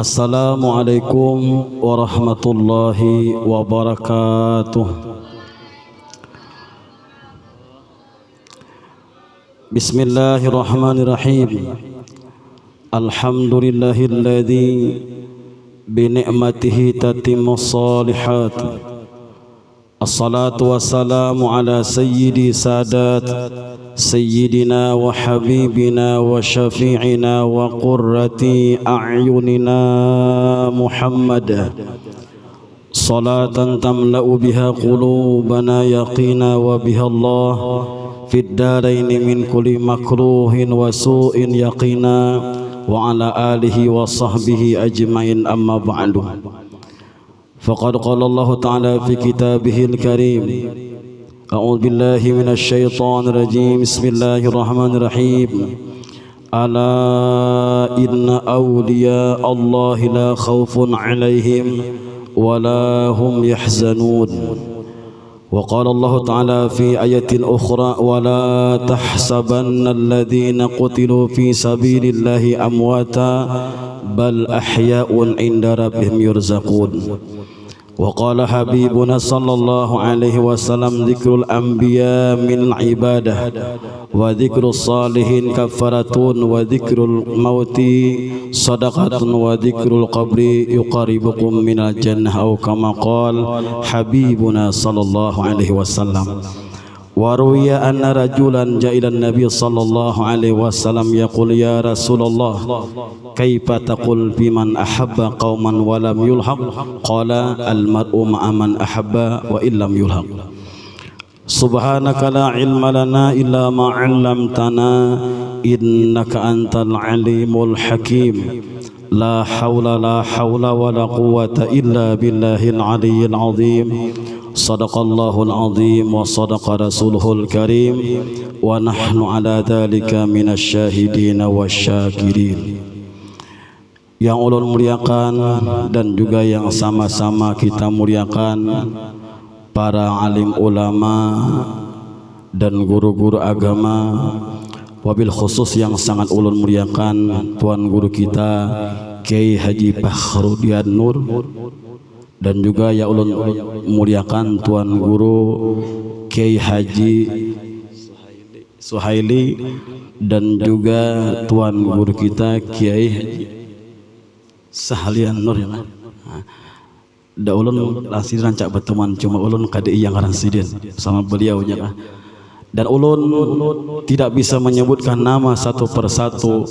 Assalamualaikum warahmatullahi wabarakatuh. Bismillahirrahmanirrahim. Alhamdulillahilladzi bi ni'matihi tatimmus shalihat. Assalatu wassalamu ala sayyidi sadat sayyidina wa habibina wa syafi'ina wa qurrati a'yunina Muhammad. Salatan tamla'u biha qulubana yaqina wa biha Allah fid daraini min kulli makruhin wa su'in yaqina wa ala alihi wa sahbihi ajma'in amma ba'du. Faqad qala Allah Ta'ala fi kitabihil karim. A'udzu billahi minasy syaithanir rajim. Bismillahirrahmanirrahim. Ala inna awliya Allah la khaufun 'alaihim wa la hum yahzanun. Wa qala Allah Ta'ala fi ayatin ukhra wa la tahsabanna alladhina qutilu fi sabilillahi amwata bal ahya'un 'inda rabbihim yurzaqun. وقال حبيبنا صلى الله عليه وسلم ذكر الأنبياء من العبادة وذكر الصالحين كفارة وذكر الموت صدقة وذكر القبر يقربكم من الجنة أو كما قال حبيبنا صلى الله عليه وسلم. وروي أن رجلا جاء إلى النبي صلى الله عليه وسلم يقول يا رسول الله كيف تقول بمن أحب قوما ولم يلحق؟ قال المرء مع من أحب وإن لم يلحق. سبحانك لا علم لنا إلا ما علمتنا إنك أنت العليم الحكيم. لا حول ولا قوة إلا بالله العلي العظيم. صدق الله العظيم وصدق رسوله الكريم ونحن على ذلك من الشاهدين والشاكرين. Yang ulun muliakan dan juga yang sama-sama kita muliakan para alim ulama dan guru-guru agama, wabil khusus yang sangat ulun muliakan tuan guru kita Kiai Haji Fakhruddin Nur, dan juga ya ulun muliakan tuan guru Kiai Haji Suhaili, dan juga tuan guru kita Kiai Haji Sahlian Nur ya. Da ulun langsir rancak berteman cuma ulun kadi yang ngaran sidin sama beliau nya. Dan ulun tidak bisa menyebutkan nama satu persatu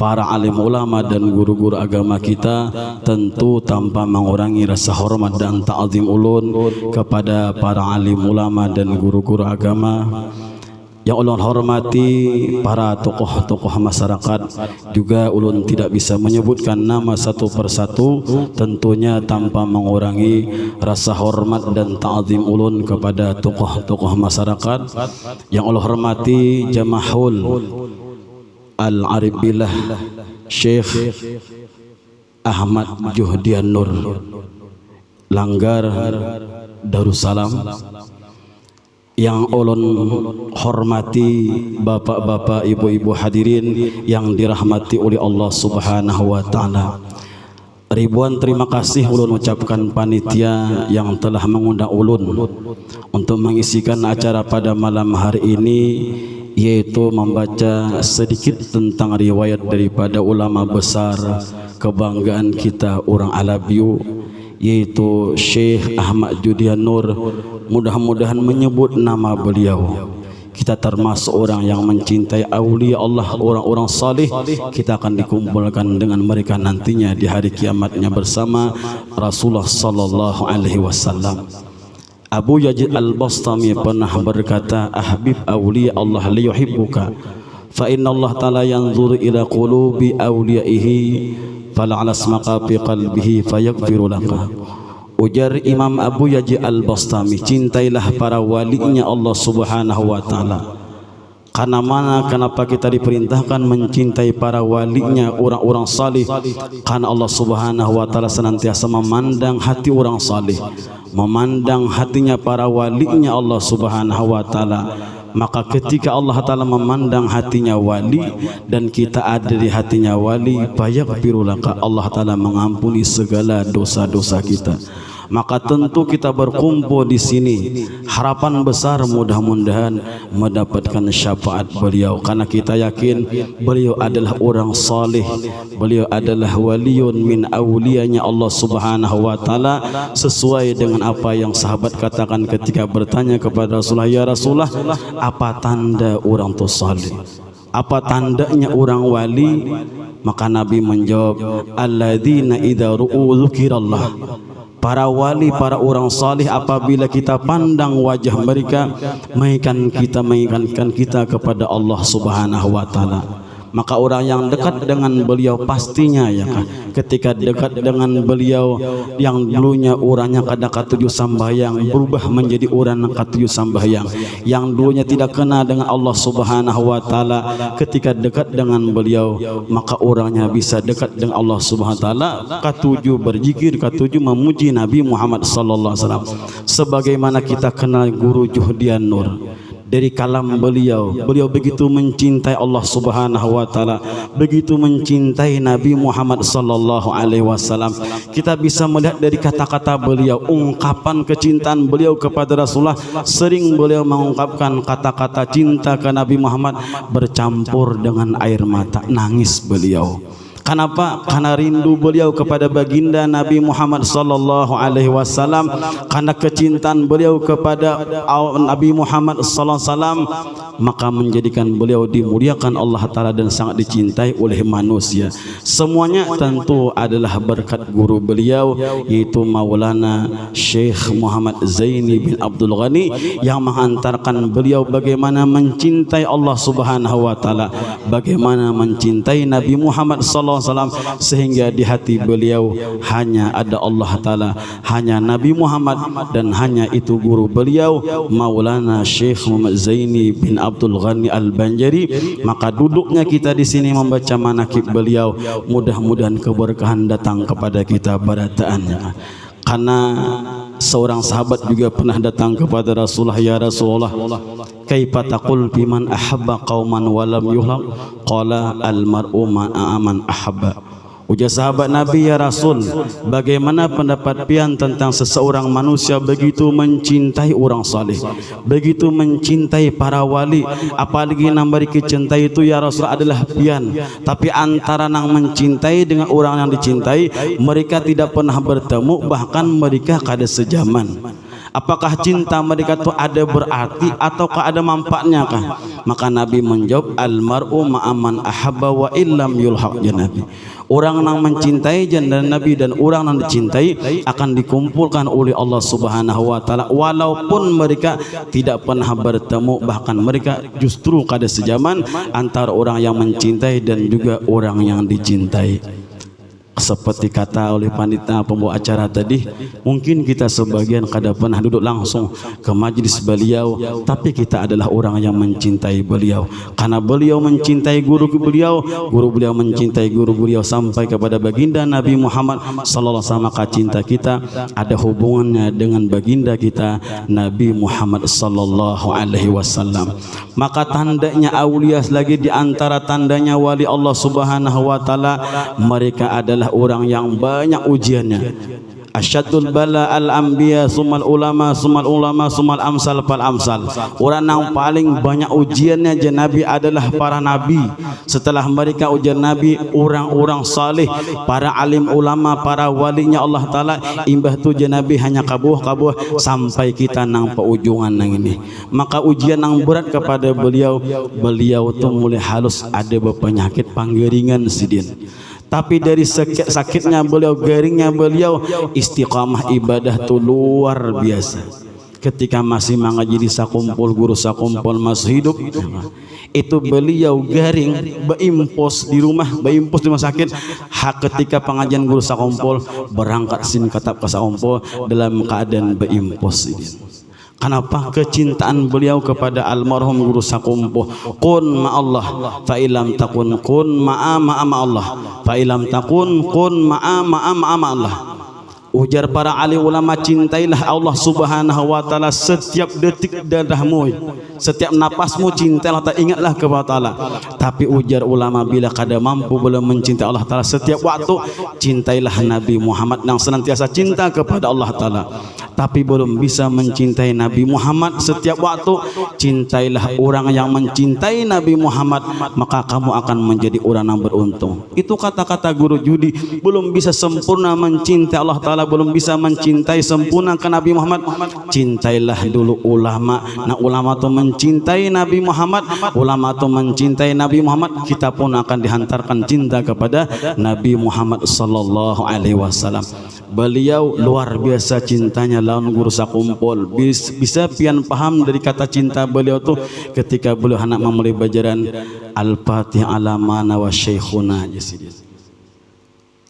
para alim ulama dan guru-guru agama kita, tentu tanpa mengurangi rasa hormat dan ta'zim ulun kepada para alim ulama dan guru-guru agama. Yang ulun hormati para tokoh-tokoh masyarakat, juga ulun tidak bisa menyebutkan nama satu persatu, tentunya tanpa mengurangi rasa hormat dan ta'zim ulun kepada tokoh-tokoh masyarakat. Yang ulun hormati Jamahul Al-Arif Billah Syekh Ahmad Juhdian Nur Langgar Darussalam. Yang ulun hormati bapak-bapak, ibu-ibu hadirin yang dirahmati oleh Allah Subhanahu wa Ta'ala. Ribuan terima kasih ulun ucapkan panitia yang telah mengundang ulun untuk mengisikan acara pada malam hari ini, yaitu membaca sedikit tentang riwayat daripada ulama besar kebanggaan kita orang Alabiu, yaitu Syekh Ahmad Juhdian Nur. Mudah-mudahan menyebut nama beliau, kita termasuk orang yang mencintai aulia Allah, orang-orang salih. Kita akan dikumpulkan dengan mereka nantinya di hari kiamatnya bersama Rasulullah sallallahu alaihi wasallam. Abu Yazid Al-Bastami pernah berkata, ahbib aulia Allah liyuhibbuka fa inna Allah ta'ala yanzuru ila qulubi awliyaihi fala'ala asmaqa fi qalbihi fayaghfiru laka. Ujar Imam Abu Yazid Al-Bastami, cintailah para walinya Allah Subhanahu wa Ta'ala, Karena mana kenapa kita diperintahkan mencintai para walinya, orang-orang salih? Karena Allah Subhanahu wa taala senantiasa memandang hati orang salih, memandang hatinya para walinya Allah Subhanahu wa taala. Maka ketika Allah taala memandang hatinya wali dan kita ada di hatinya wali, fayaghfirulaka, Allah taala mengampuni segala dosa-dosa kita. Maka tentu kita berkumpul di sini, harapan besar mudah-mudahan mendapatkan syafaat beliau, karena kita yakin beliau adalah orang saleh, beliau adalah waliun min awliyanya Allah Subhanahu wa taala, sesuai dengan apa yang sahabat katakan ketika bertanya kepada Rasulullah, ya Rasulullah, apa tanda orang tu saleh? Apa tandanya orang wali? Maka Nabi menjawab, alladzina idza ru'u dzikrallah. Para wali, para orang salih, apabila kita pandang wajah mereka, mengingatkan kita kepada Allah Subhanahu wa taala. Maka orang yang dekat dengan beliau pastinya ya kan, ketika dekat dengan beliau yang dulunya orangnya kada katuju sambayang berubah menjadi orang yang katuju sambayang, yang dulunya tidak kenal dengan Allah Subhanahu wa taala, ketika dekat dengan beliau maka orangnya bisa dekat dengan Allah Subhanahu wa taala, katuju berzikir, katuju memuji Nabi Muhammad sallallahu alaihi wasallam. Sebagaimana kita kenal Guru Juhdian Nur, dari kalam beliau begitu mencintai Allah Subhanahu wa taala, begitu mencintai Nabi Muhammad sallallahu alaihi wasallam. Kita bisa melihat dari kata-kata beliau, ungkapan kecintaan beliau kepada Rasulullah, sering beliau mengungkapkan kata-kata cinta ke Nabi Muhammad bercampur dengan air mata, nangis beliau. Kenapa? Karena rindu beliau kepada baginda Nabi Muhammad sallallahu alaihi wasallam, karena kecintaan beliau kepada Nabi Muhammad sallallahu alaihi wasallam, maka menjadikan beliau dimuliakan Allah taala dan sangat dicintai oleh manusia. Semuanya tentu adalah berkat guru beliau, yaitu Maulana Syekh Muhammad Zaini bin Abdul Ghani, yang menghantarkan beliau bagaimana mencintai Allah Subhanahu wa taala, bagaimana mencintai Nabi Muhammad sallallahu alaihi wasallam, sehingga di hati beliau hanya ada Allah taala, hanya Nabi Muhammad, dan hanya itu guru beliau Maulana Syekh Muhammad Zaini bin Abdul Ghani Al-Banjari. Maka duduknya kita di sini membaca manakib beliau, mudah-mudahan keberkahan datang kepada kita barataannya. Karena seorang sahabat juga pernah datang kepada Rasulullah, ya Rasulullah, kaifa taqul biman ahabba qauman wa lam yuhlaq? Qala al mar'u man ahabba. Ujar sahabat Nabi, ya Rasul, bagaimana pendapat pian tentang seseorang manusia begitu mencintai orang saleh, begitu mencintai para wali, apalagi nang beri kecintai itu ya Rasul adalah pian, tapi antara nang mencintai dengan orang yang dicintai, mereka tidak pernah bertemu, bahkan mereka kada sejaman. Apakah cinta mereka itu ada berarti ataukah ada manfaatnya kah? Maka Nabi menjawab, almar'u ma'aman ahabba wa illam yulhaq, ya Nabi. Orang yang mencintai janda Nabi dan orang yang dicintai akan dikumpulkan oleh Allah Subhanahu wa taala, walaupun mereka tidak pernah bertemu, bahkan mereka justru kada sejaman antara orang yang mencintai dan juga orang yang dicintai. Seperti kata oleh panitia pembawa acara tadi, mungkin kita sebagian kada pernah duduk langsung ke majlis beliau, tapi kita adalah orang yang mencintai beliau. Karena beliau mencintai guru beliau, guru beliau mencintai guru beliau, sampai kepada baginda Nabi Muhammad sallallahu alaihi wasallam. Maka cinta kita ada hubungannya dengan baginda kita Nabi Muhammad sallallahu alaihi wasallam. Maka tandanya aulia lagi, di antara tandanya wali Allah Subhanahu wa taala, mereka adalah orang yang banyak ujiannya. Asyadul bala al-anbiya sumal ulama sumal ulama sumal amsal fal amsal. Orang yang paling banyak ujiannya je Nabi adalah para nabi. Setelah mereka ujian Nabi, orang-orang saleh, para alim ulama, para walinya Allah taala, imbah tu je Nabi hanya kabuh-kabuh sampai kita nang peujungan nang ini. Maka ujian yang berat kepada beliau, beliau tu mulai halus ada berpenyakit panggeringan sidin. Tapi dari sakitnya beliau, garingnya beliau, istiqamah ibadah tu luar biasa. Ketika masih mengaji di sakumpul, guru sakumpul masih hidup, itu beliau garing, beimpos di rumah, beimpos di rumah sakit. Ketika pengajian guru sakumpul, berangkat sin katap ke sakumpul dalam keadaan beimpos ini. Kenapa? Kecintaan beliau kepada almarhum guru sakumpuh. Kun ma Allah fa ilam takun kun ma'a Allah, fa ilam takun kun ma'a Allah. Ujar para alim ulama, cintailah Allah Subhanahu wa taala setiap detik darahmu, setiap napasmu cintailah, tak ingatlah kepada Allah. Tapi ujar ulama, bila kada mampu belum mencintai Allah taala setiap waktu, cintailah Nabi Muhammad yang senantiasa cinta kepada Allah taala. Tapi belum bisa mencintai Nabi Muhammad setiap waktu, cintailah orang yang mencintai Nabi Muhammad, maka kamu akan menjadi orang yang beruntung. Itu kata-kata guru Judi. Belum bisa sempurna mencintai Allah taala, belum bisa mencintai sempurna ke Nabi Muhammad, cintailah dulu ulama. Nah, ulama itu mencintai Nabi Muhammad, ulama itu mencintai Nabi Muhammad, kita pun akan dihantarkan cinta kepada Nabi Muhammad sallallahu alaihi wasallam. Beliau luar biasa cintanya lawan guru sakumpul. Bisa pian paham dari kata cinta beliau tuh ketika beliau hendak memulai bajaran Al-Fatihah ala mana wa syekhuna.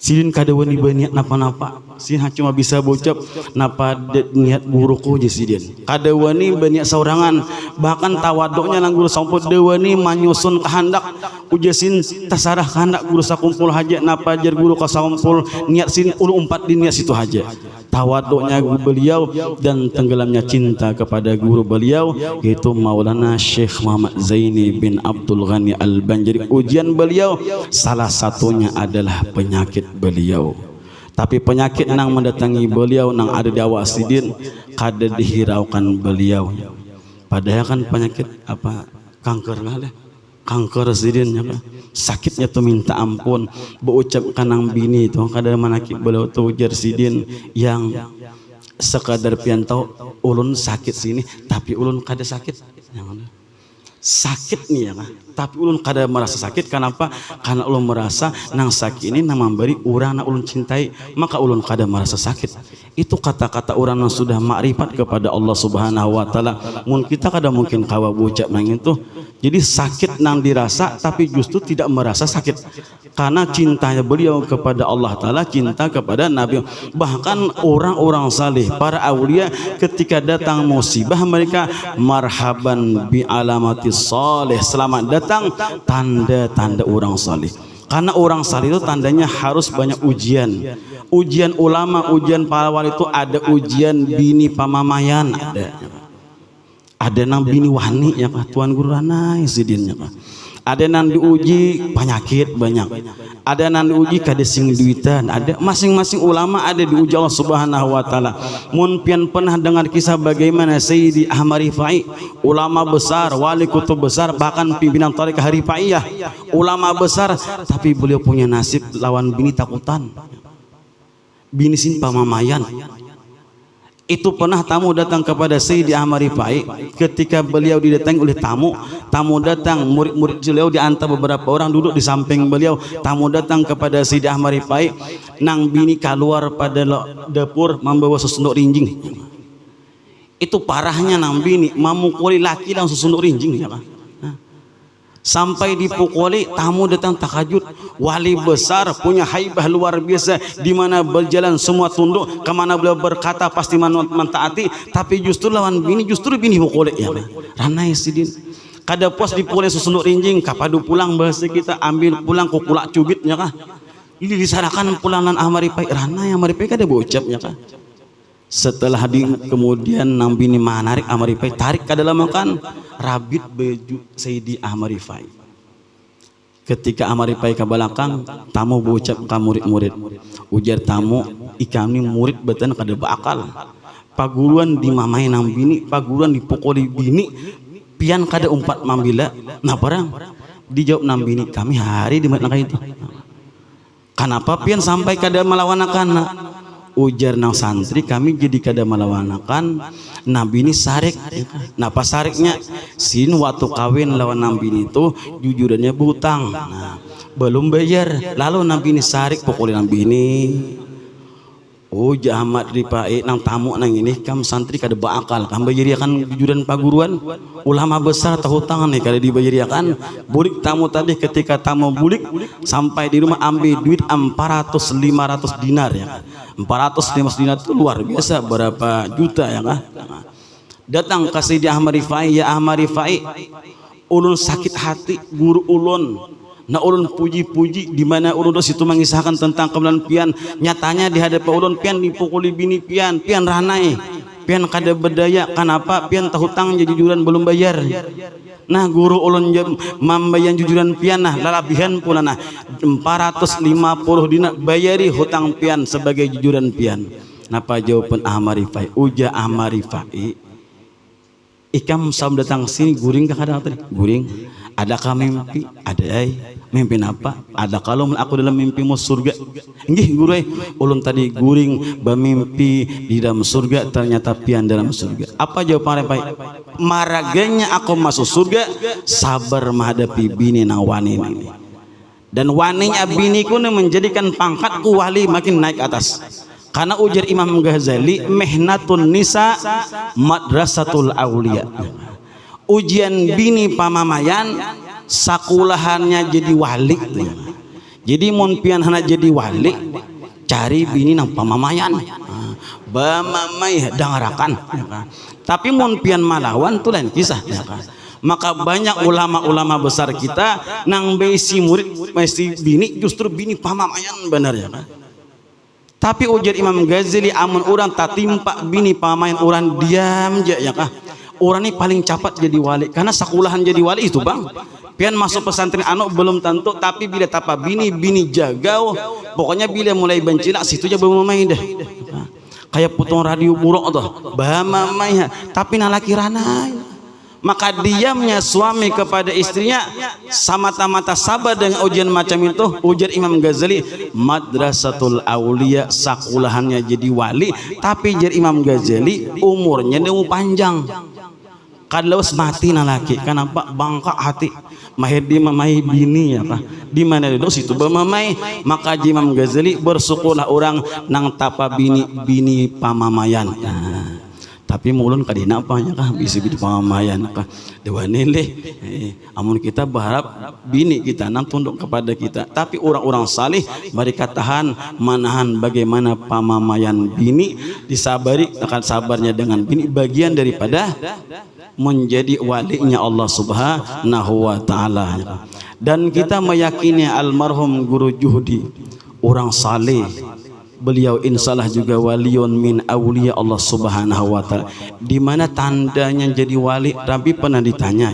Sidin kada wani berniat napa-napa, sidin cuma bisa bocap napa niat guruku je sidin. Kada wani berniat saurangan, bahkan tawaduknya lang guru sakumpul dewani manyusun kehendak ujasin tasarah kehendak guru sakumpul haja napa jar guru ka sakumpul niat sin ulu umpat di niat situ haja. Tawaduknya beliau dan tenggelamnya cinta kepada guru beliau yaitu Maulana Syekh Muhammad Zaini bin Abdul Ghani Al-Banjari. Ujian beliau salah satunya adalah penyakit beliau. Tapi penyakit nang mendatangi beliau nang ada di awak sidin kada dihiraukan beliau. Padahal kan penyakit apa kanker lah, kanker sidin ya, sakitnya tuh minta ampun. Berucap kanang bini itu kada manakib beliau tuh ujar sidin yang sekadar pian tahu ulun sakit sini tapi ulun kada sakit. Sakit nih ya, tapi ulun kada merasa sakit. Kenapa? Karena ulun merasa nang sakit ini nang memberi orang yang ulun cintai, maka ulun kada merasa sakit. Itu kata-kata orang yang sudah makrifat kepada Allah Subhanahu wa taala. Mun kita kada mungkin kawa bocap nang itu. Jadi sakit nang dirasa tapi justru tidak merasa sakit. Karena cintanya beliau kepada Allah taala, cinta kepada Nabi. Bahkan orang-orang saleh, para aulia ketika datang musibah mereka marhaban bi alamati saleh, selamat datang tanda-tanda orang saleh. Karena orang saleh itu tandanya harus banyak ujian. Ujian ulama, ujian para wali itu ada ujian bini pamamayan, ada nang bini wani ya Pak, tuan guru ranai sidinnya Pak. Ada nang diuji penyakit banyak, ada nang diuji kada sing duitan, ada masing-masing ulama ada diuji Allah Subhanahu wa taala. Mun pian pernah dengar kisah bagaimana Sayyidi Ahmad Rifai, ulama besar, wali kutub besar, bahkan pimpinan tarekat Rifaiyah, ulama besar, tapi beliau punya nasib lawan bini takutan, bini sin pamamayan. Itu pernah tamu datang kepada Sayyidi Ahmad Rifai. Ketika beliau didatangi oleh tamu datang, murid-murid beliau diantar beberapa orang duduk di samping beliau. Tamu datang kepada Sayyidi Ahmad Rifai, nang bini keluar pada dapur membawa sesendok rinjing. Itu parahnya nang bini memukuli laki langsung sesendok rinjing ya Pak. Sampai dipukuli, tamu datang takajud. Wali besar punya haibah luar biasa, di mana berjalan semua tunduk, kemana beliau berkata pasti mentaati. Tapi justru lawan bini, justru bini pukuli ya ranai sidin. Kada puas dipukuli susunduk rinjing, kapadu pulang bahasa kita, ambil pulang kukulak cubitnya kah. Ini disarakan pulangan Ahmad Rifai, ranai Ahmad Rifai kada bocapnya kah. Setelah kemudian nang bini manarik Ahmad Rifai, tarik ke dalam makan rabit baju Sayyidi Ahmad Rifai. Ketika Ahmad Rifai ke belakang, tamu berucap ke murid-murid, ujar tamu, ikami murid betan kada bakal. Paguruan dimamai nang bini, paguruan dipukuli bini, pian kada umpat mambila. Nah barang dijawab nang bini, kami hari di mana itu. Kenapa pian sampai kada melawanakan? Ujar nang santri, kami jadi kada melawanakan nabi ini sarik. Napa sariknya? Sin waktu kawin lawan nabi ini itu jujurannya butang, nah, belum bayar, lalu nabi ini sarik pukuli nabi ini. Oh Ahmad Rifai nang tamu nang ini kam santri kada bakal kam bayariakan jujuran paguruan ulama besar tahu tangan nih kada dibayariakan. Bulik tamu tadi, ketika tamu bulik sampai di rumah ambil duit 400-500 dinar ya. 400-500 dinar itu luar biasa, berapa juta ya kah. datang ke Sidi Ahmad Rifai, ya Ahmad Rifai, ulun sakit hati guru ulun, na ulun puji-puji di mana ulun situ mengisahkan tentang kebenaran pian, nyatanya di hadapan ulun pian dipukuli bini pian ranai, pian kada berdaya, kenapa pian tahutang jadi jujuran belum bayar. Nah guru ulun membayar jujuran pian nah lalabihan pula nah 450 dinar bayari hutang pian sebagai jujuran pian. Napa jawaban Ahmad Rifai? Uja Ahmad Rifai, ikam sam datang sini guring ke kadang tadi guring, adakah mimpi? Ada mimpi apa? Ada kalau aku dalam mimpimu surga. Nggih guru ulun tadi guring bermimpi di dalam surga, ternyata pian dalam surga. Apa jawaban Rifai? Maraganya aku masuk surga sabar menghadapi bini nang wani ini, dan waninya biniku menjadikan pangkatku wali makin naik atas. Karena ujar Imam Ghazali, mihnatun nisa madrasatul aulia, ujian bini pamamayan sakulahannya jadi wali. Jadi mun pian hana jadi wali, cari bini nang pamamayan, bamamai dangarakan. Tapi mun pian malawan tuh lain kisah. Maka banyak ulama-ulama besar kita nang besi murid mesti bini, justru bini pamamayan benar ya kan. Tapi ujar Imam Ghazali, amun orang tak timpa bini pamain orang diam aja ya kah. Orang ini paling cepat jadi wali, karena sekulahan jadi wali itu bang. Pian masuk pesantren anak belum tentu, tapi bila tapa bini jagau, pokoknya bila mulai bencina situ aja belum main deh. Kayak potong radio buruk tuh, bahama main, tapi nalaki ranai. Maka diamnya suami kepada istrinya semata-mata sabar dengan ujian macam itu. Ujar Imam Ghazali, madrasatul aulia, sakulahannya jadi wali. Tapi jar Imam Ghazali umurnya dia panjang, kalau mati nalaki, kenapa bangka hati mahir di mamai bini ya pak, di mana itu situ bermamai. Maka Imam Ghazali bersyukurlah orang nang tapa bini pamamayan. Tapi mulun kadina apanya kah bisa bini pamamayan kah dewane leh. Amun kita berharap bini kita nang tunduk kepada kita, tapi orang-orang salih mereka tahan manahan bagaimana pamamayan bini, disabari akan sabarnya dengan bini, bagian daripada menjadi walinya Allah Subhanahu wa taala. Dan kita meyakini almarhum Guru Juhdi orang saleh, beliau insyaallah juga waliun min auliya Allah Subhanahu wa taala. Di mana tandanya jadi wali? Rabi pernah ditanya,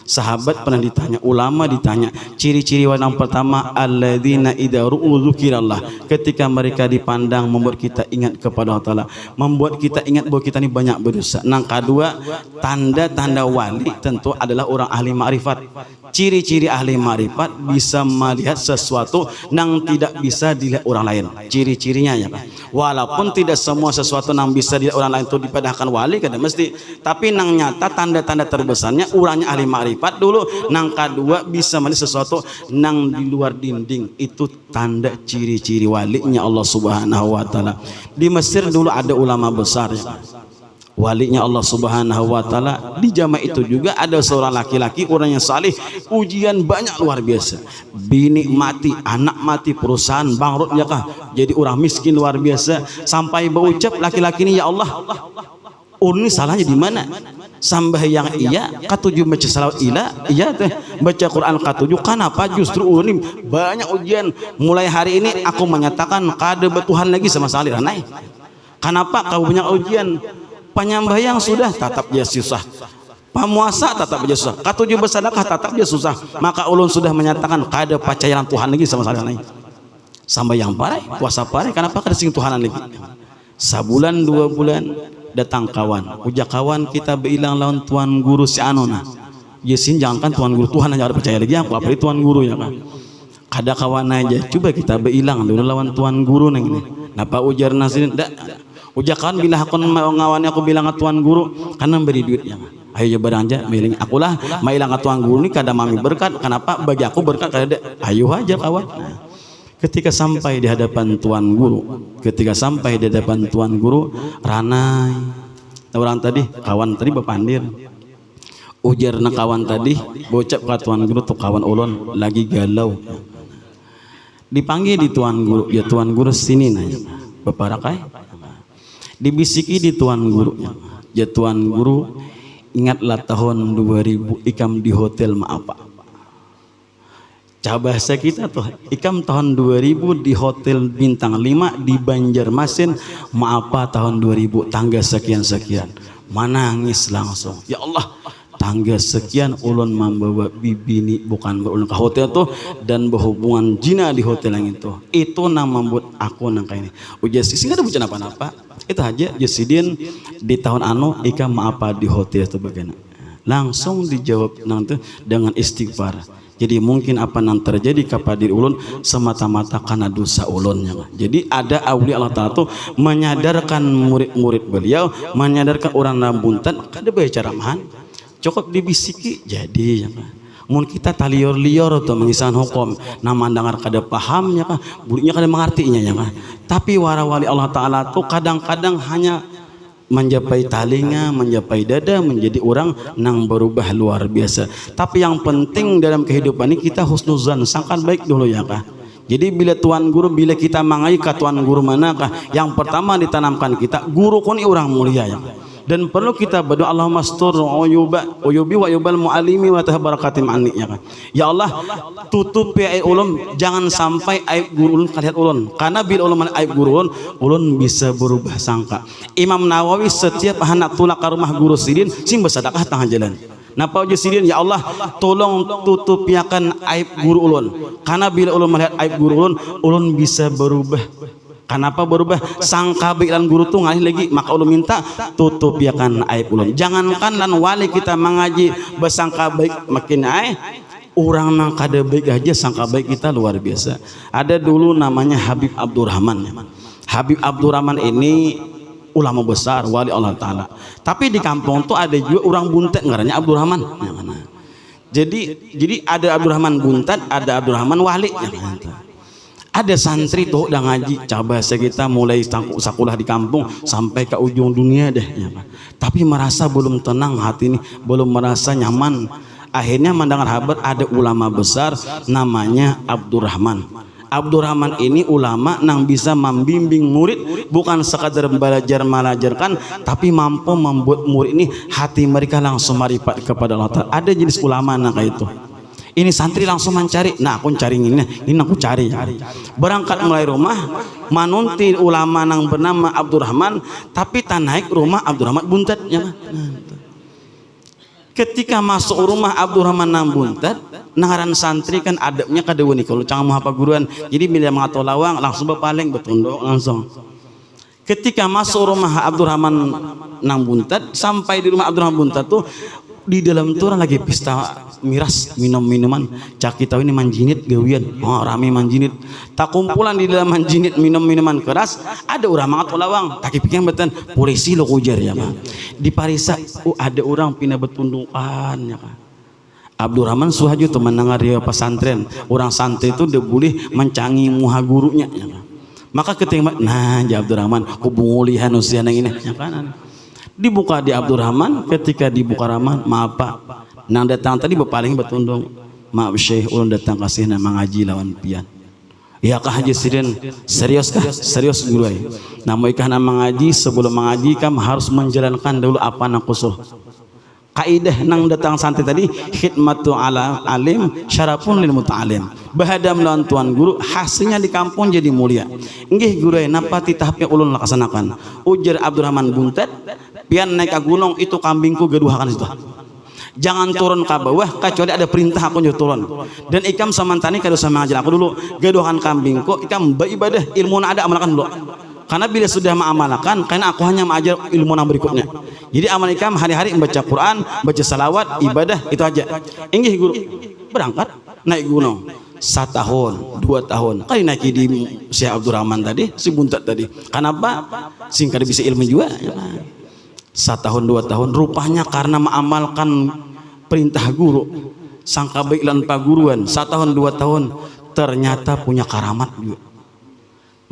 sahabat pernah ditanya, ulama ditanya, ciri-ciri wali yang pertama alladzina idza ru'u dzikrallah, ketika mereka dipandang membuat kita ingat kepada Allah Taala, membuat kita ingat bahwa kita ini banyak berdosa. Yang kedua, tanda-tanda wali tentu adalah orang ahli ma'rifat. Ciri-ciri ahli ma'rifat bisa melihat sesuatu yang tidak bisa dilihat orang lain. Ciri-cirinya ya Pak. Walaupun tidak semua sesuatu yang bisa dilihat orang lain itu dipadahkan wali kada mesti, tapi nang nyata tanda-tanda terbesarnya orangnya ahli ma'rifat dulu. Nang kedua bisa melihat sesuatu nang di luar dinding, itu tanda ciri-ciri walinya Allah Subhanahu wa taala. Di Mesir dulu ada ulama besar ya, walinya Allah Subhanahu wa taala. Di zaman itu juga ada seorang laki-laki orang yang saleh, ujian banyak luar biasa, bini mati, anak mati, perusahaan bangkrut ya kah, jadi orang miskin luar biasa, sampai berucap laki-laki ini, ya Allah, ini salahnya di mana? Sambahyang iya, katujuh baca salawat iya teh, baca Quran katujuh, kenapa justru ini banyak ujian? Mulai hari ini aku menyatakan kada bertuhan lagi sama salih ranai. Kenapa kau banyak ujian? Penyambahyang sudah tatap dia susah, pamuasa tatap dia susah, katujuh bersedekah tatap dia susah. Maka ulun sudah menyatakan kada percaya Tuhan lagi sama sekali. Sambayang pare, puasa pare, kenapa kada sing Tuhanan lagi? Sabulan 2 bulan datang kawan, ujak kawan kita beilang lawan tuan guru si anona. Yesin jangankan tuan guru, Tuhan aja ada percaya lagi aku apalagi tuan guru ya kan. Kada kawan aja, coba kita beilang dulu lawan tuan guru neng ini. Napa ujar nasirin? Ujakan bila aku ngawani aku bilang ke tuan guru karena beri duit ya. Ayo coba aja miling akulah mailang ke tuan guru ini kada mami berkat, kenapa bagi aku berkat kada? Ayo aja kawan. Nah, ketika sampai di hadapan tuan guru, ranai orang tadi kawan tadi bepandir. Ujar na kawan tadi bocap ke tuan guru tuh kawan ulun lagi galau. Dipanggil di tuan guru, ya tuan guru sini nanya. Baparakai dibisiki di tuan guru, Ya Tuan Guru, ingatlah tahun 2000 ikam di hotel apa? Bahasa kita tuh, ikam tahun 2000 di hotel bintang 5 di Banjarmasin, apa tahun 2000 tangga sekian-sekian. Menangis langsung. Ya Allah, tangga sekian ulun membawa bibini bukan ulun ke hotel tuh dan berhubungan jina di hotel yang itu nama membuat aku nangka ini ujas sehingga ada bukan apa-apa itu aja Jasidin di tahun anu ika apa di hotel itu bagaimana langsung dijawab nanti dengan istighfar. Jadi mungkin apa yang terjadi kepada diri ulun semata-mata karena dosa ulunnya. Jadi ada awliya Allah Ta'ala tuh menyadarkan murid-murid beliau, menyadarkan orang Buntat kada baca ramahan cukup dibisiki jadi ya kan. Mun kita talior-lior atau mengisahkan hukum nama dengar kada pahamnya kan, buruknya kada mengertinya ya kan. Tapi warawali Allah Ta'ala tuh kadang-kadang hanya mencapai talinga, mencapai dada, menjadi orang nang berubah luar biasa. Tapi yang penting dalam kehidupan ini kita husnuzan, sangka baik dulu ya kah. Jadi bila Tuan Guru, bila kita mangai ke Tuan Guru manakah, yang pertama ditanamkan kita guru kuni orang mulia ya. Dan perlu kita berdoa Allahumma astur uyubi wa yubal mu'alimi wa tabarakatim anni ya kan. Ya Allah, tutupi aib ulun, jangan sampai aib guru ulun kalihat ulun. Karena bila ulun aib guru ulun bisa berubah sangka. Imam Nawawi setiap hendak tulak ke rumah guru sidin sim bersedekah tengah jalan. Napa uji sidin, ya Allah tolong tutupiakan aib guru ulun. Karena bila ulun melihat aib guru ulun bisa berubah. Kenapa berubah? Sangka baik dan guru tuh ngalih lagi, maka ulun minta tutup ya kan aib ulun. Jangankan lan wali kita mengaji bersangka baik makin aib, orang nang kada baik aja sangka baik kita luar biasa. Ada dulu namanya Habib Abdurrahman. Habib Abdurrahman ini ulama besar wali Allah Ta'ala. Tapi di kampung tuh ada juga orang Buntat ngarannya Abdurrahman. Jadi ada Abdurrahman Buntat, ada Abdurrahman wali. Ada santri tuh udah ngaji bahasa kita mulai sekolah di kampung sampai ke ujung dunia deh ya, tapi merasa belum tenang hati ini, belum merasa nyaman. Akhirnya mendengar kabar ada ulama besar namanya Abdurrahman. Abdurrahman ini ulama yang bisa membimbing murid, bukan sekadar belajar melajarkan, tapi mampu membuat murid ini hati mereka langsung marifat kepada Allah Ta'ala. Ada jenis ulama yang kayak itu. Ini santri langsung mencari, nah aku cari ini aku cari. Berangkat mulai rumah, manunti ulama yang bernama Abdurrahman, tapi tak naik rumah Abdurrahman Buntat. Ketika masuk rumah Abdurrahman nang Buntat, ngaran santri kan adabnya kada wani kalau canggah mau apa guruan. Jadi bila mengato lawang langsung berpaling betunduk langsung. Ketika masuk rumah Abdurrahman nang Buntat, sampai di rumah Abdurrahman Buntat tuh di dalam tuh orang lagi pesta miras, minuman cak kita ini manjinit gawian, rame manjinit tak kumpulan di dalam manjinit minum minuman keras. Ada orang mangat lawang tak pikiran betan polisi lo kujar ya mah di Parisa. Ada orang pindah betundukan ya kan. Abdurrahman suhaju tuh mendengar dia pesantren orang santri itu dia boleh mencangi muha gurunya ya kan. Maka ketika nah ya Abdurrahman kubulihan usia yang ini ya kan. Dibuka di Abdurrahman, ketika dibuka Rahman, maaf Pak, nang datang tadi berpaling betundung, maaf Syekh, ulun datang kasih nama ngaji lawan pian. Ya kah Haji Sidin, serius kah? Serius guru. Namun ikah nama ngaji, sebelum mengaji kamu harus menjalankan dulu apa nang kusul. Kaidah nang datang santri tadi, khidmatu ala alim, syarafun lil muta'alim. Bahadam lawan tuan guru, hasilnya di kampung jadi mulia. Nggih guru, napa titahnya ulun laksanakan. Ujar Abdurrahman Buntat, pian naik ke gunung itu kambingku geduhakan situ. Jangan turun ke bawah kecuali ada perintah aku nyuruh turun. Dan ikam samantani kada sama ngajar aku dulu, geduhakan kambingku, ikam beribadah ilmu ada amalkan dulu. Karena bila sudah mengamalkan, karena aku hanya mengajar ilmu yang berikutnya. Jadi amal ikam hari-hari membaca Quran, baca salawat, ibadah itu aja. Inggih guru, berangkat naik gunung 1 tahun, 2 tahun. Kali naik di Syekh Abdurrahman tadi, si Buntat tadi. Kenapa? Singkat bisa ilmu juga. 1 tahun, 2 tahun. Rupanya karena mengamalkan perintah guru, sangka baik lan paguruan. 1 tahun, 2 tahun, ternyata punya karamat juga.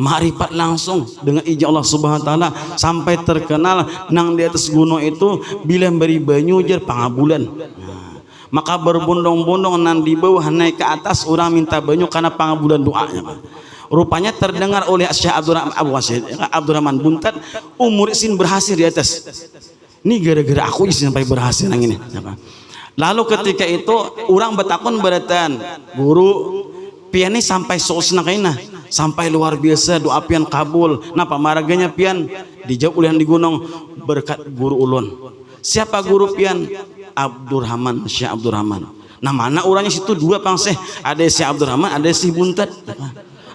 Ma'rifat langsung dengan izin Allah Subhanahu wa taala sampai terkenal nang di atas gunung itu bila beri banyu jar pangabulan. Maka berbondong-bondong nan di bawah naik ke atas orang minta banyu karena pangabulan doanya. Rupanya terdengar oleh Syekh Abdurrahman Buntat umur isin berhasil di atas. Ini gara-gara aku sampai berhasil yang ini. Lalu ketika itu orang bertakun beratan guru pian ini sampai sosna kaina sampai luar biasa doa pian kabul. Nah pamaraganya pian dijawab ulian di gunung berkat guru ulun. Siapa guru pian? Abdurrahman, Syekh Abdurrahman. Nah mana orangnya situ dua pangseh, ada Syekh Abdurrahman, ada si Buntat.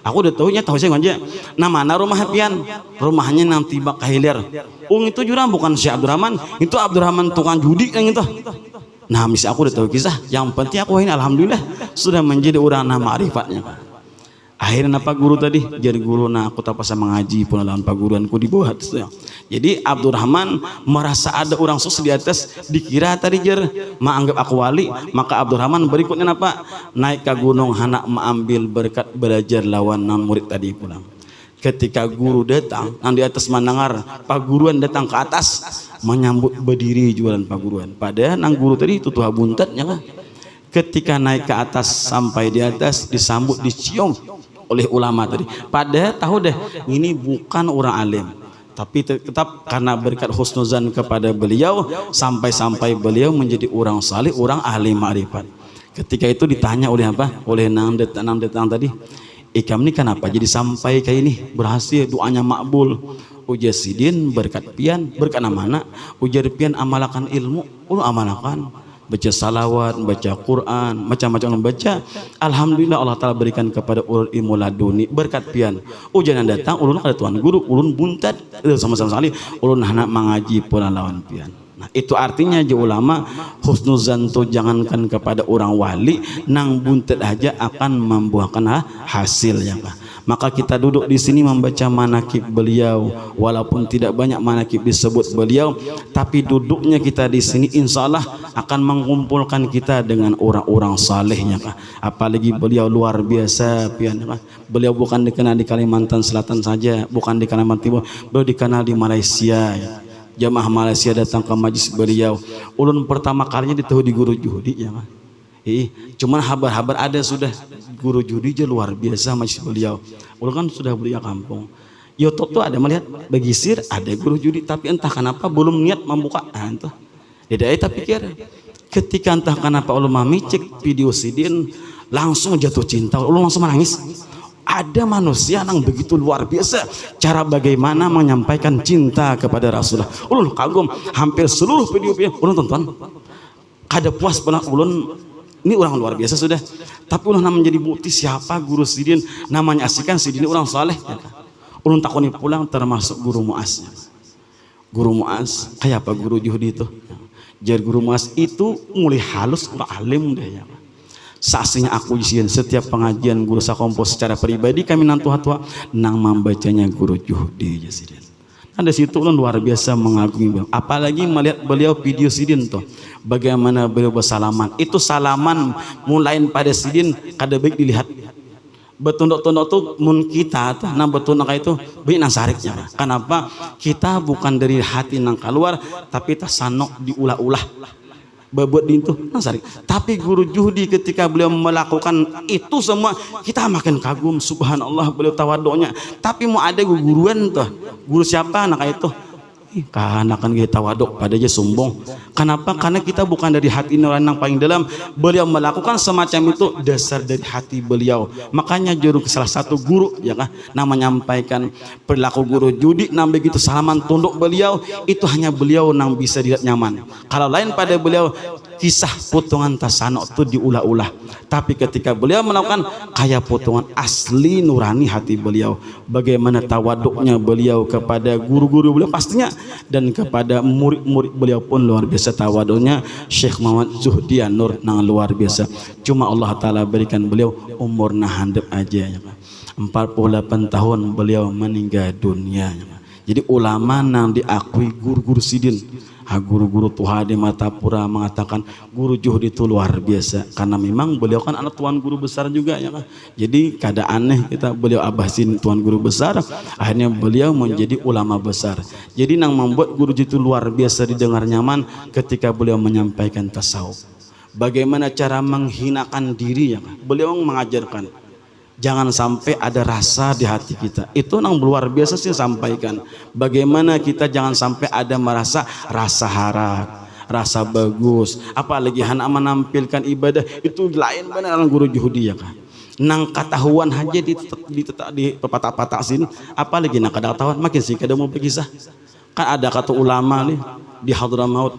Aku udah tahu saya aja. Nah mana rumah pian? Rumahnya nanti bak kahilir. Itu jurang bukan Syekh Abdurrahman, itu Abdurrahman tukang judi yang itu. Nah mis aku udah tahu kisah. Yang penting aku ini alhamdulillah sudah menjadi orang nama ma'rifatnya. Akhirnya apa guru tadi jadi guru, nah aku tak pasal mengaji pun dalam paguruanku di bawah. Jadi Abdurrahman merasa ada orang sos di atas, dikira tadi jer menganggap aku wali, maka Abdurrahman berikutnya apa naik ke gunung hanak mengambil berkat belajar lawan non murid tadi pulang. Ketika guru datang di atas manangar, paguruan datang ke atas menyambut berdiri jualan paguruan. Padahal nang guru tadi itu tuh buntatnya kan. Ketika naik ke atas sampai di atas disambut dicium oleh ulama tadi. Padahal tahu deh ini bukan orang alim, tapi tetap karena berkat husnuzan kepada beliau sampai beliau menjadi orang salih, orang ahli ma'rifat. Ketika itu ditanya oleh apa? Oleh nang datang tadi, ikam ini kenapa jadi sampai kayak ini berhasil doanya makbul? Ujar sidin berkat pian, berkat mana? Ujar pian amalakan ilmu, amalakan baca salawat, baca Quran, macam-macam membaca. Alhamdulillah Allah Ta'ala berikan kepada ulun ilmu laduni berkat pian. Jangan datang ulun ada tuan guru, ulun buntat sama-sama sekali ulun anak mengaji pula lawan pian. Nah itu artinya je ulama husnuzan tu jangankan kepada orang wali, nang buntat aja akan membuahkan hasil ya Pak. Maka kita duduk di sini membaca manakib beliau, walaupun tidak banyak manakib disebut beliau, tapi duduknya kita di sini insya Allah akan mengumpulkan kita dengan orang-orang salehnya. Apalagi beliau luar biasa, pian. Beliau bukan dikenal di Kalimantan Selatan saja, bukan di Kalimantan Timur, beliau dikenal di Malaysia. Jamaah Malaysia datang ke majlis beliau. Ulun pertama kalinya ditahu di guru Juhdi ya. Cuman habar-habar ada sudah guru judi aja luar biasa majlis beliau. Ulun kan sudah beliau kampung. YouTube tuh ada melihat begisir ada guru judi, tapi entah kenapa belum niat membuka. Entah. Tidak tapi pikir ketika entah kenapa ulun mamicek video sidin langsung jatuh cinta. Ulun langsung menangis. Ada manusia yang begitu luar biasa cara bagaimana menyampaikan cinta kepada Rasulullah. Ulun kagum hampir seluruh video ulun tonton. Kada puas pernah ulun. Ini orang luar biasa sudah, tapi ulah menjadi bukti siapa guru sidin, namanya asikan sidin orang saleh. Ulun takoni pulang termasuk guru Muaz. Guru Muaz kayak apa guru Juhdi itu? Jadi guru Muaz itu mulai halus ulah alim deh ya. Saksinya aku isian setiap pengajian guru sakompo secara pribadi kami nang tua-tua nang membacanya guru Juhdi ya sidin. Ada situ ulun luar biasa mengagumi beliau. Apalagi melihat beliau video sidin tuh. Bagaimana beliau bersalaman. Itu salaman mulain pada sidin kada baik dilihat. Betunduk-tunduk tuh mun kita tuh nah betunduk itu baik nang sariknya. Kenapa? Kita bukan dari hati nang keluar tapi tasanok diulah-ulah. Bebuat dintu nasarik. Tapi guru Juhdi ketika beliau melakukan itu semua kita makin kagum, subhanallah beliau tawaduknya. Tapi mau ada guruan tuh, guru siapa anak itu? Karena kan kita tawaduk pada aja sombong. Kenapa? Karena kita bukan dari hati nurani yang paling dalam. Beliau melakukan semacam itu dasar dari hati beliau. Makanya juru salah satu guru ya kan, nama menyampaikan perilaku guru Juhdi, nah begitu salaman tunduk beliau itu hanya beliau yang bisa dilihat nyaman. Kalau lain pada beliau kisah potongan tasanok itu diulah-ulah. Tapi ketika beliau melakukan kayak potongan asli nurani hati beliau. Bagaimana tawaduknya beliau kepada guru-guru beliau pastinya dan kepada murid-murid beliau pun luar biasa tawaduknya. Syekh Muhammad Zuhdi Nur nang luar biasa. Cuma Allah Ta'ala berikan beliau umur nah handap aja ya, 48 tahun beliau meninggal dunia ya. Jadi ulama nang diakui guru-guru sidin. Guru-guru Tuhan di Matapura mengatakan guru Juhdi itu luar biasa karena memang beliau kan anak tuan guru besar juga ya kan. Jadi kada aneh kita beliau abasin tuan guru besar, akhirnya beliau menjadi ulama besar. Jadi yang membuat guru itu luar biasa didengar nyaman ketika beliau menyampaikan tasawuf. Bagaimana cara menghinakan diri ya kan. Beliau mengajarkan Jangan sampai ada rasa di hati kita. Itu yang luar biasa sih sampaikan. Bagaimana kita jangan sampai ada merasa rasa harap, rasa bagus. Apalagi hana menampilkan ibadah itu lain benar guru juhudi ya kan. Nang ketahuan aja di patah-patah sini. Apalagi nang ketahuan makin sih kada mau berkisah. Kan ada kata ulama nih di Hadramaut.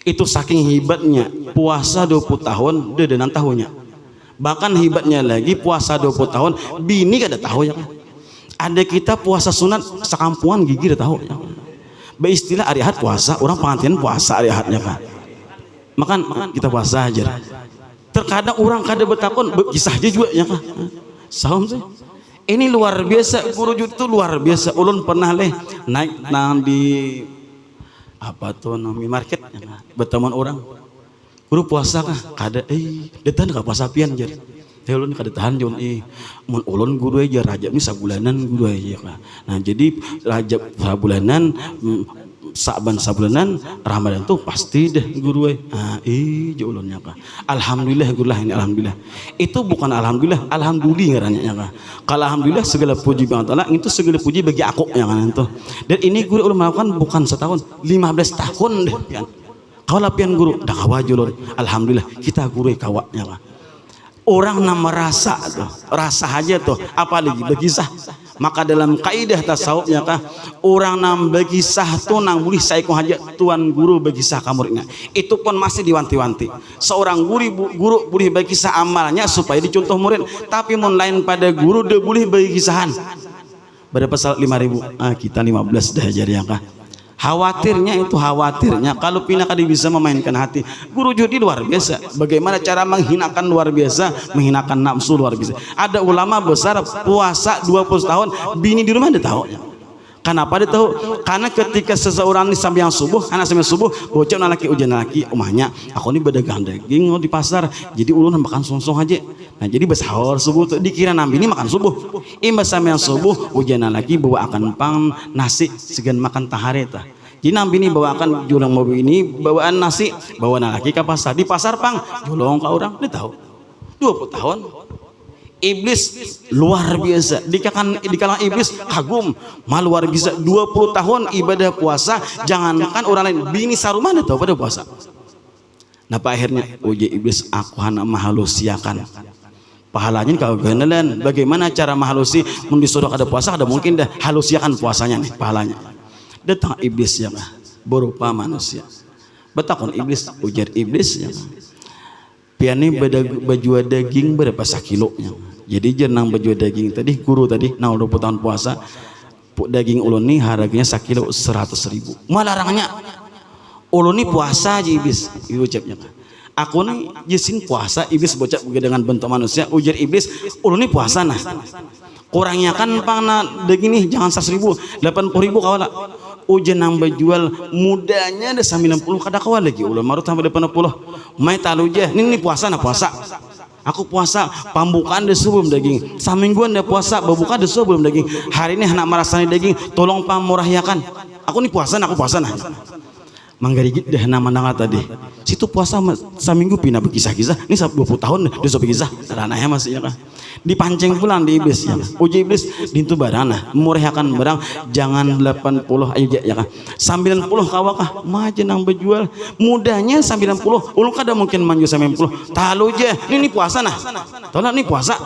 Itu saking hebatnya puasa 20 tahun dia dan tahunnya. Bahkan hebatnya lagi puasa 20 tahun bini kada tahu ya kan. Ada kita puasa sunat sekampungan gigi udah tahu ya. Beristilah hari Ahad puasa, orang pengantin puasa hari Ahadnya kan. Makan kita puasa aja. Terkadang orang kada bertakun kisah aja juga ya kan. Sahum sih. Ini luar biasa guru itu luar biasa. Ulun pernah naik nang di apa tuh namanya market ya kan. Berteman orang. Guru puasa kah? Kada detan ka puasa pian jar. Teh ulun kada tahan jon mun ulun guru aja Rajab ni sabulanan guru aja kah. Nah jadi Rajab sabulanan Sa'ban sabulanan Ramadan tuh pasti deh guru je ulunnya kah. Alhamdulillah guru lah ini alhamdulillah. Itu bukan alhamdulillah, alhamdulillah ngarannya kah. Kalau alhamdulillah segala puji bagi Allah, itu segala puji bagi aku yang kan itu. Dan ini guru ulun melakukan bukan setahun, 15 tahun deh kan. Kau lapian guru dah kawajulun alhamdulillah kita guru kawaknya lah. Orang nama rasa tuh rasa aja tuh apalagi berkisah. Maka dalam kaidah tasawufnya kah orang nam berkisah tuh nang boleh saiko haja tuan guru berkisah kamurnya itu pun masih diwanti-wanti. Seorang guru boleh berkisah amalnya supaya dicontoh murid, tapi mun lain pada guru dia boleh berkisahan berapa salat 5.000 kita 15 dah jadi yang kah. Khawatirnya kalau pindah kali bisa memainkan hati. Guru judi luar biasa. Bagaimana cara menghinakan luar biasa, menghinakan nafsu luar biasa. Ada ulama besar puasa 20 tahun, bini di rumah dia tahu. Kenapa dia tahu? Karena ketika seseorang ini sampai subuh, anak sampai subuh, bocah laki ujian laki, omahnya, aku ini berdagang daging di pasar, jadi ulun makan sungsung aja. Nah jadi besahur subuh tuh dikira nambi ini makan subuh. Imbas sampai subuh, ujian laki bawa akan pang nasi segan makan tahareta. Jadi nambi ini bawakan julang mobil ini bawaan nasi, bawa laki ke pasar. Di pasar pang julong ke orang, dia tahu. 20 tahun. Iblis luar biasa di kalangan iblis kagum mal luar biasa 20 tahun ibadah puasa jangankan orang lain bini sarumah tahu pada puasa. Nah akhirnya uji iblis aku hana mahalusiakan pahalanya kau genelan bagaimana cara mahalusi mun disuruh ada puasa ada mungkin dah halusiakan puasanya nih pahalanya. Datang iblis yang berupa manusia betakon iblis ujar iblis yang piani baju daging berapa sakilonya. Jadi jenang baju daging tadi guru tadi 20 tahun puasa daging ulun nih harganya sekilo 100.000 malah larangnya ulun nih puasa aja iblis ucapnya aku nih jisin puasa iblis bocap dengan bentuk manusia ujar iblis ulun nih puasa nah kurangnya kan pangna daging nih jangan 100.000 80.000 kawala ujian nang berjual mudanya ada 90 kada kawal lagi ulun marut sampai 80 mai talujah ini puasa nah puasa aku puasa pambukaan deh sebelum daging samingguan deh puasa berbuka deh sebelum daging hari ini anak merasani daging tolong pamurahyakan aku nih puasa nah manggarigit deh nama nanga tadi situ puasa saminggu pindah berkisah-kisah ini 20 tahun dia so berkisah ranahnya masih ya kan dipancing pulang di iblis ya uji iblis dintu barana memurahyakan barang jangan 80 aja ya kan 90 kawakah maja nang berjual mudahnya 90 ulun kada mungkin manju 90 talu je ini puasa nah tolak ini puasa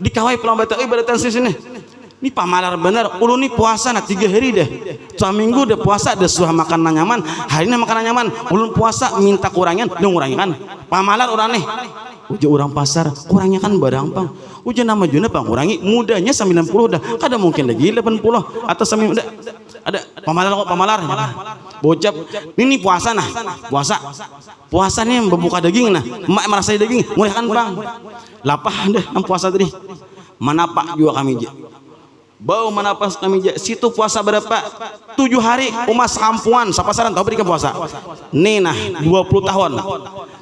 dikawai pulang bata ibadah sini ini pamalar bener ulun ini puasa nah 3 hari deh seminggu deh puasa deh suah makanan nyaman hari ini makanan nyaman ulun puasa minta kurangan dong kurangan pamalar orang nih uji orang pasar kurangnya kan barang pang uji nama juna pang kurangi mudahnya 90 dah kada mungkin lagi 80 atau 90 ada pamalar bocap ini puasa nah puasa nih berbuka daging nah emak merasa daging mulai kan bang lapah deh puasa tadi manapak juga kami bau menapas kami situ puasa berapa 7 hari umas kampungan sapasaran tahu berikan puasa nih nah 20 tahun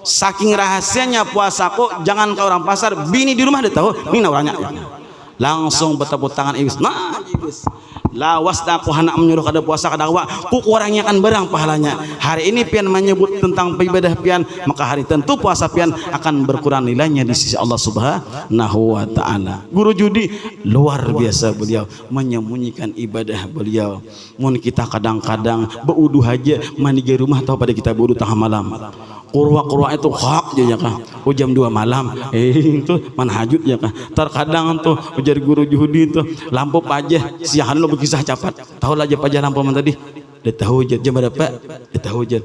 saking rahasianya puasaku jangan ke orang pasar bini di rumah dia tahu ini orangnya langsung bertepuk tangan iblis nah iblis lawas aku hendak menyuruh kada puasa kada awak ku kurangnya kan barang pahalanya. Hari ini pian menyebut tentang ibadah pian, maka hari tentu puasa pian akan berkurang nilainya di sisi Allah Subhanahu wa taala. Guru Judi luar biasa beliau menyembunyikan ibadah beliau. Mun kita kadang-kadang beuduh aja mandi di rumah atau pada kita beuduh tengah malam. Kurwa itu hak aja kah jam 2 malam itu manhajud ya kah. Terkadang tuh ujar Guru Judi itu lampu pajah siahan lo berkisah capat tahu aja pajah lampu tadi dia tahu jam berapa dia tahu jam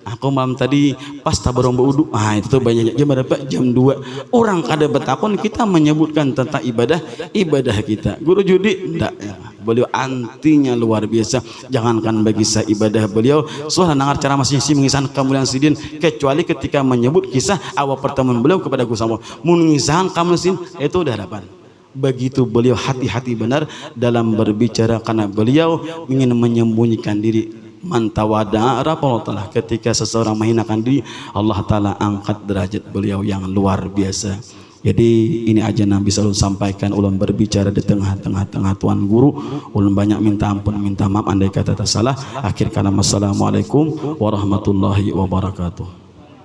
aku malam tadi pas tabarong berwudu itu tuh banyak jam berapa jam 2 orang kada betakon kita menyebutkan tentang ibadah kita. Guru Judi enggak ya. Beliau antinya luar biasa, jangankan bagi saya ibadah beliau suara nangar cara masing-masing mengisahkan kemuliaan sidin kecuali ketika menyebut kisah awal pertemuan beliau kepada Gusti Allah mengisahkan kemuliaan itu udah harapan. Begitu beliau hati-hati benar dalam berbicara karena beliau ingin menyembunyikan diri. Mantawada Allah ketika seseorang menghinakan diri Allah Ta'ala angkat derajat beliau yang luar biasa. Jadi ini aja Nabi selalu sampaikan ulun berbicara di tengah-tengah tuan guru ulun banyak minta ampun minta maaf andai kata salah. Akhir kalam assalamualaikum warahmatullahi wabarakatuh.